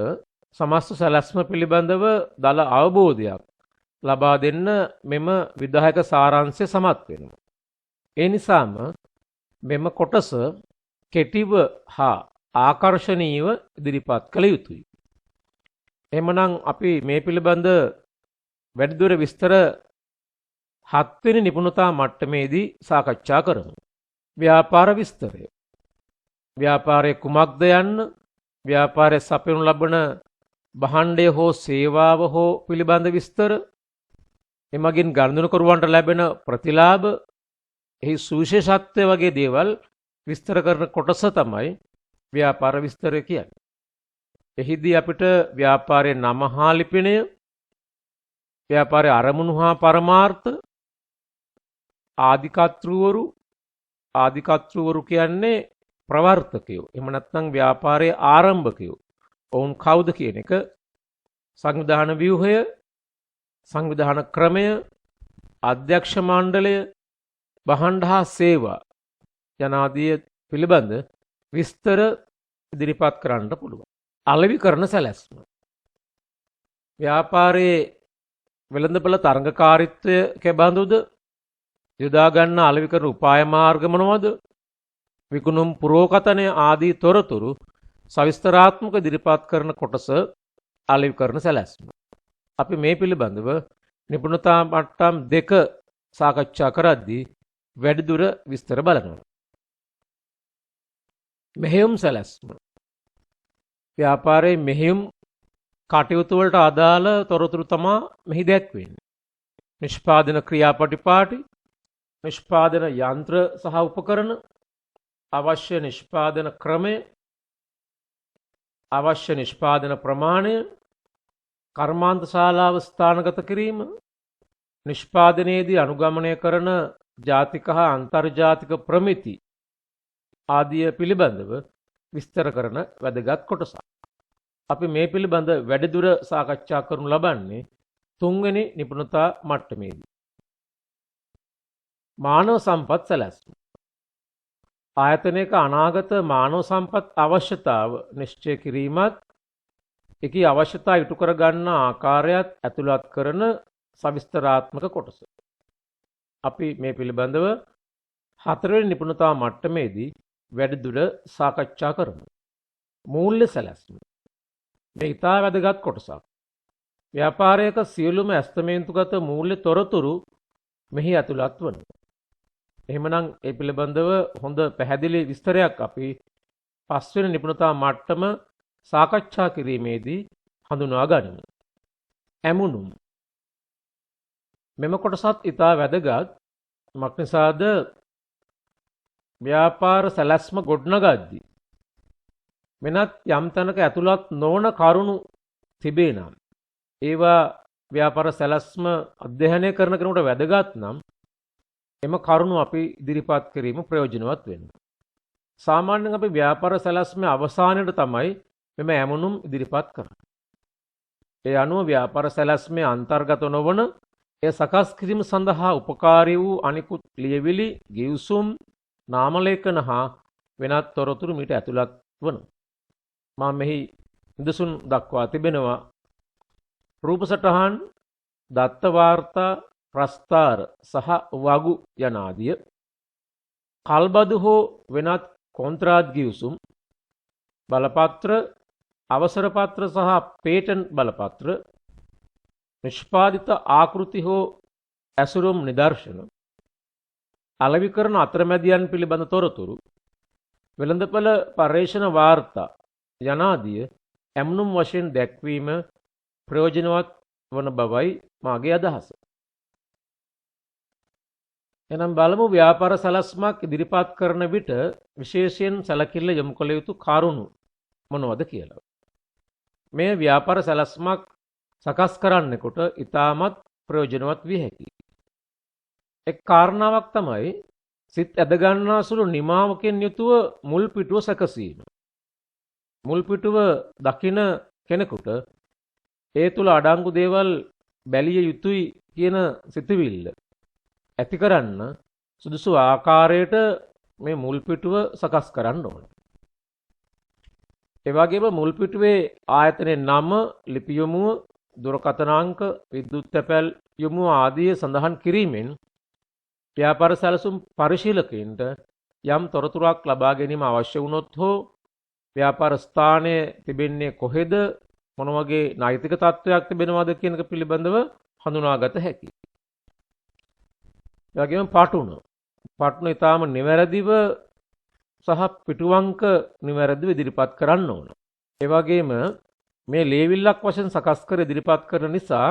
සමස්ත සැලැස්ම පිළිබඳව දල අවබෝධයක් ලබා දෙන්න මෙම විදායක සාරාංශය සමත් වෙනවා. ඒ නිසාම මෙම කොටස කෙටිව හා ආකර්ශනීයව ඉදිරිපත් කළ යුතුයි. එහෙමනම් අපි මේ පිළිබඳ වැඩිදුර විස්තර 7 වෙනි නිපුණතා මට්ටමේදී සාකච්ඡා කරමු. ව්‍යාපාර විස්තරය. ව්‍යාපාරයේ කුමක්ද යන්න, ව්‍යාපාරයේ සපයනු ලබන භාණ්ඩය හෝ සේවාව හෝ පිළිබඳ විස්තර, එමගින් ගනුදෙනුකරුවන්ට ලැබෙන ප්‍රතිලාභ, එහි සුවිශේෂත්වය වගේ දේවල් විස්තර කරන කොටස තමයි ව්‍යාපාර විස්තරය කියන්නේ. එහිදී අපිට ව්‍යාපාරයේ නම හා ලිපිණය, ව්‍යාපාරයේ අරමුණු හා පරමාර්ථ, ආදිකර්තෘවරු කියන්නේ ප්‍රවර්තකයෝ. එහෙම නැත්නම් ව්‍යාපාරයේ ආරම්භකයෝ. ඔවුන් කවුද කියන එක, සංවිධාන ව්‍යුහය, සංවිධාන ක්‍රමය, අධ්‍යක්ෂ මණ්ඩලය, භාණ්ඩ හා සේවා යනාදී පිළිබඳ විස්තර ඉදිරිපත් කරන්න පුළුවන්. අලෙවි කරන සැලැස්ම. ව්‍යාපාරයේ වෙළඳපළ තරඟකාරීත්වය කෙබඳුද? යොදා ගන්න අලෙවි කරන උපාය මාර්ග මොනවද? විකුණුම් පුරෝකතනය ආදී තොරතුරු සවිස්තරාත්මක ඉදිරිපත් කරන කොටස අලෙවි කරන සැලැස්ම. අපි මේ පිළිබඳව නිපුණතා මට්ටම් 2 සාකච්ඡා කරද්දී වැඩිදුර විස්තර බලනවා. මෙහෙයුම් සැලැස්ම. ව්‍යාපාරයේ මෙහෙයුම් කටයුතු වලට අදාළ තොරතුරු තමා මෙහි දැක්වෙන්නේ. නිෂ්පාදන ක්‍රියාපටිපාටි, නිෂ්පාදන යන්ත්‍ර සහ උපකරණ, අවශ්‍ය නිෂ්පාදන ක්‍රමය, අවශ්‍ය නිෂ්පාදන ප්‍රමාණය, කර්මාන්ත ශාලාව ස්ථානගත කිරීම, නිෂ්පාදනයේදී අනුගමනය කරන ජාතික හා අන්තර්ජාතික ප්‍රමිති ආදිය පිළිබඳව විස්තර කරන වැදගත් කොටසක්. අපි මේ පිළිබඳ වැඩිදුර සාකච්ඡා කරනු ලබන්නේ 3 වෙනි නිපුණතා මට්ටමේදී. මානව සම්පත් සැලැස්ම. ආයතනයක අනාගත මානව සම්පත් අවශ්‍යතාව නිශ්චය කිරීමත්, එකී අවශ්‍යතා ඉටු කර ගන්න ආකාරයත් ඇතුළත් කරන සවිස්තරාත්මක කොටස. අපි මේ පිළිබඳව 4 වෙනි නිපුණතා මට්ටමේදී වැඩිදුර සාකච්ඡා කරමු. මූල්‍ය සැලැස්ම. මේ ඉතා වැදගත් කොටසක්. ව්‍යාපාරයක සියලුම ඇස්තමේන්තුගත මූල්‍ය තොරතුරු මෙහි ඇතුළත් වනවා. එහෙමනම් ඒ පිළිබඳව හොඳ පැහැදිලි විස්තරයක් අපි 5 වෙනි නිපුණතා මට්ටම සාකච්ඡා කිරීමේදී හඳුනා ගනිමු. ඇමුණුම්. මෙම කොටසත් ඉතා වැදගත්. මක්නිසාද ව්‍යාපාර සැලැස්ම ගොඩනගද්දී වෙනත් යම් තැනක ඇතුළත් නොවන කරුණු තිබේ නම් ඒවා ව්‍යාපාර සැලැස්ම අධ්‍යයනය කරන කෙනෙකුට වැදගත් නම් එම කරුණු අපි ඉදිරිපත් කිරීම ප්‍රයෝජනවත් වෙනවා. සාමාන්‍යයෙන් අපි ව්‍යාපාර සැලැස්මේ අවසානයේ තමයි මෙම ඇමුණුම් ඉදිරිපත් කරන්නේ. ඒ අනුව ව්‍යාපාර සැලැස්මේ අන්තර්ගත නොවන එය සකස් කිරීම සඳහා උපකාරී වූ අනිකුත් ලියවිලි, ගිවිසුම්, නාමලේඛන හා වෙනත් තොරතුරු මීට ඇතුළත් වනවා. මා මෙහි නිදසුන් දක්වා තිබෙනවා. රූප සටහන්, දත්ත වාර්තා, ප්‍රස්තාර සහ වගු යනාදිය, කල්බදු හෝ වෙනත් කොන්ත්‍රාත් ගිවිසුම්, බලපත්‍ර, අවසර පත්‍ර සහ පේටන්ට් බලපත්‍ර, නිෂ්පාදිත ආකෘති හෝ ඇසුරුම් නිදර්ශන අලෙවි කරන අතරමැදියන් පිළිබඳ තොරතුරු වෙළඳපළ පර්යේෂණ වාර්තා යනාදිය ඇමුණුම් වශයෙන් දැක්වීම ප්‍රයෝජනවත් වන බවයි මාගේ අදහස. එනම් බලමු ව්‍යාපාර සැලැස්මක් ඉදිරිපත් කරන විට විශේෂයෙන් සැලකිල්ල යොමු කළ යුතු කරුණු මොනවද කියලා. මේ ව්‍යාපාර සැලැස්මක් සකස් කරන්නෙකුට ඉතාමත් ප්‍රයෝජනවත් විය හැකියි. එක් කාරණාවක් තමයි සිත් ඇදගන්නා සුළු නිමාවකින් යුතුව මුල් පිටුව සැකසීම. මුල් පිටුව දකින කෙනෙකුට ඒ තුල අඩංගු දේවල් බැලිය යුතුයි කියන සිතුවිල්ල ඇති කරන්න සුදුසු ආකාරයට මේ මුල් පිටුව සකස් කරන්න ඕන. ඒ වගේම මුල් පිටුවේ ආයතනයේ නම, ලිපි යොමුව, දුරකථන අංක, විද්‍යුත් තැපැල් යොමුව ආදී සඳහන් කිරීමෙන් ව්‍යාපාර සැලසුම් පරිශීලකයින්ට යම් තොරතුරක් ලබා ගැනීම අවශ්‍ය වුණොත් හෝ ව්‍යාපාර ස්ථානයේ තිබෙන්නේ කොහෙද, මොන වගේ නෛතික තත්ත්වයක් තිබෙනවද කියන එක පිළිබඳව හඳුනාගත හැකියි. ඒ වගේම පටුන ඊටාම නිවැරදිව සහ පිටුවංක නිවැරදිව ඉදිරිපත් කරන්න ඕන. ඒ වගේම මේ ලේවිල්ලක් වශයෙන් සකස් කර ඉදිරිපත් කරන නිසා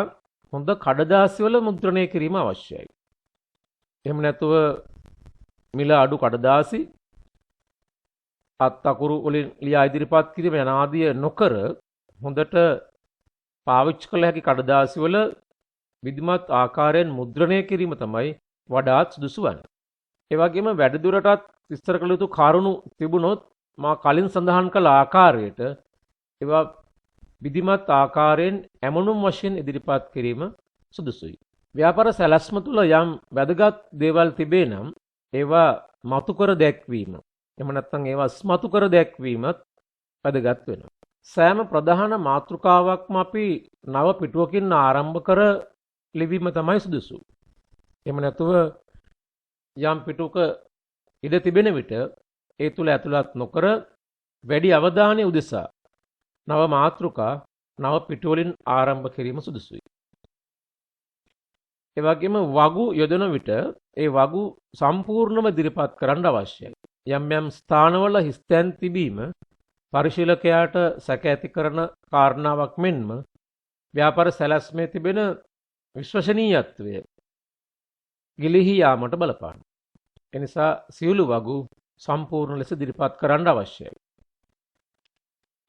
හොඳ කඩදාසි වල මුද්‍රණය කිරීම අවශ්‍යයි. එහෙම නැතුව මිල අඩු කඩදාසි අත් අකුරු වලින් ලියා ඉදිරිපත් කිරීම යනාදිය නොකර හොඳට පාවිච්චි කළ හැකි කඩදාසි වල විධිමත් ආකාරයෙන් මුද්‍රණය කිරීම තමයි වඩාත් සුදුසු වන්නේ. ඒ වගේම වැඩිදුරටත් විස්තර කළ යුතු කරුණු තිබුණොත් මා කලින් සඳහන් කළ ආකාරයට ඒවා විධිමත් ආකාරයෙන් ඇමුණුම් වශයෙන් ඉදිරිපත් කිරීම සුදුසුයි. ව්‍යාපාර සැලැස්ම තුළ යම් වැදගත් දේවල් තිබේ නම් ඒවා මතු කර දැක්වීම, එහෙම නැත්නම් ඒවා ස්මතු කර දැක්වීමත් වැදගත් වෙනවා. සෑම ප්‍රධාන මාතෘකාවක්ම අපි නව පිටුවකින් ආරම්භ කර ලිවීම තමයි සුදුසු. එහෙම නැතුව යම් පිටුවක ඉඩ තිබෙන විට ඒ තුල ඇතුළත් නොකර වැඩි අවධානය උදෙසා නව මාතෘකා නව පිටු වලින් ආරම්භ කිරීම සුදුසුයි. ඒ වගේම වගු යොදන විට ඒ වගු සම්පූර්ණව ඉදිරිපත් කරන්න අවශ්‍යයි. යම් යම් ස්ථානවල හිස්තැන් තිබීම පරිශීලකයාට සැක ඇති කරන කාරණාවක් මෙන්ම ව්‍යාපාර සැලැස්මේ තිබෙන විශ්වසනීයත්වය ගිලිහි යාමට බලපාන. එනිසා සියලු වගු සම්පූර්ණ ලෙස ඉදිරිපත් කරන්න අවශ්‍යයි.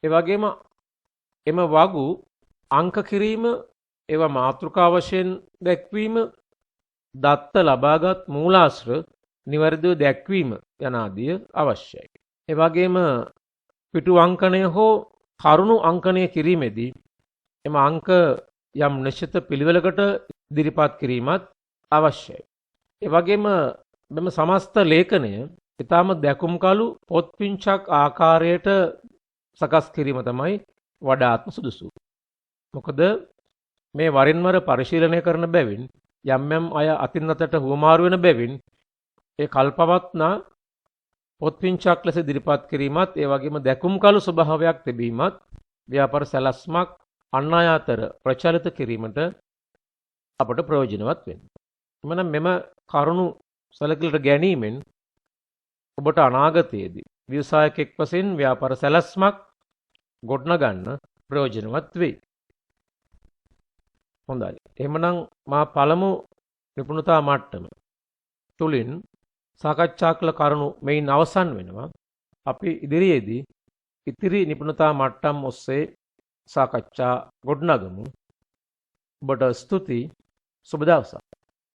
ඒ වගේම එම වගු අංක කිරීම, ඒවා මාතෘකා වශයෙන් දැක්වීම, දත්ත ලබාගත් මූලාශ්‍ර නිවැරදිව දැක්වීම යනාදිය අවශ්‍යයි. ඒ වගේම පිටු අංකණය හෝ කරුණු අංකණය කිරීමේදී එම අංක යම් නිශ්චිත පිළිවෙලකට ඉදිරිපත් කිරීමත් අවශ්‍යයි. ඒ වගේම මෙම සමස්ත ලේඛනය ඊටම දැකුම්කලු පොත් පිංචක් ආකාරයට සකස් කිරීම තමයි වඩාත්ම සුදුසු. මොකද මේ වරින් වර පරිශීලනය කරන බැවින් යම් යම් අය අතින් අතට හුවමාරු වෙන බැවින් ඒ කල්පවත්නා පොත් පිංචක් ලෙස ඉදිරිපත් කිරීමත් ඒ වගේම දැකුම්කලු ස්වභාවයක් තිබීමත් ව්‍යාපාර සැලැස්මක් අන් අය අතර ප්‍රචලිත කිරීමට අපට ප්‍රයෝජනවත් වෙනවා. එමනම් මෙම කරුණු සැලකිලිට ගැනීමෙන් ඔබට අනාගතයේදී ව්‍යවසායකෙක් වශයෙන් ව්‍යාපාර සැලැස්මක් ගොඩනගන්න ප්‍රයෝජනවත් වෙයි. හොඳයි. එහෙමනම් මා පළමු නිපුණතා මට්ටම තුලින් සාකච්ඡා කළ කරුණු මෙයින් අවසන් වෙනවා. අපි ඉදිරියේදී ඉතිරි නිපුණතා මට්ටම් ඔස්සේ සාකච්ඡා ගොඩනගමු. ඔබට ස්තුතියි. සුබ දවසක්.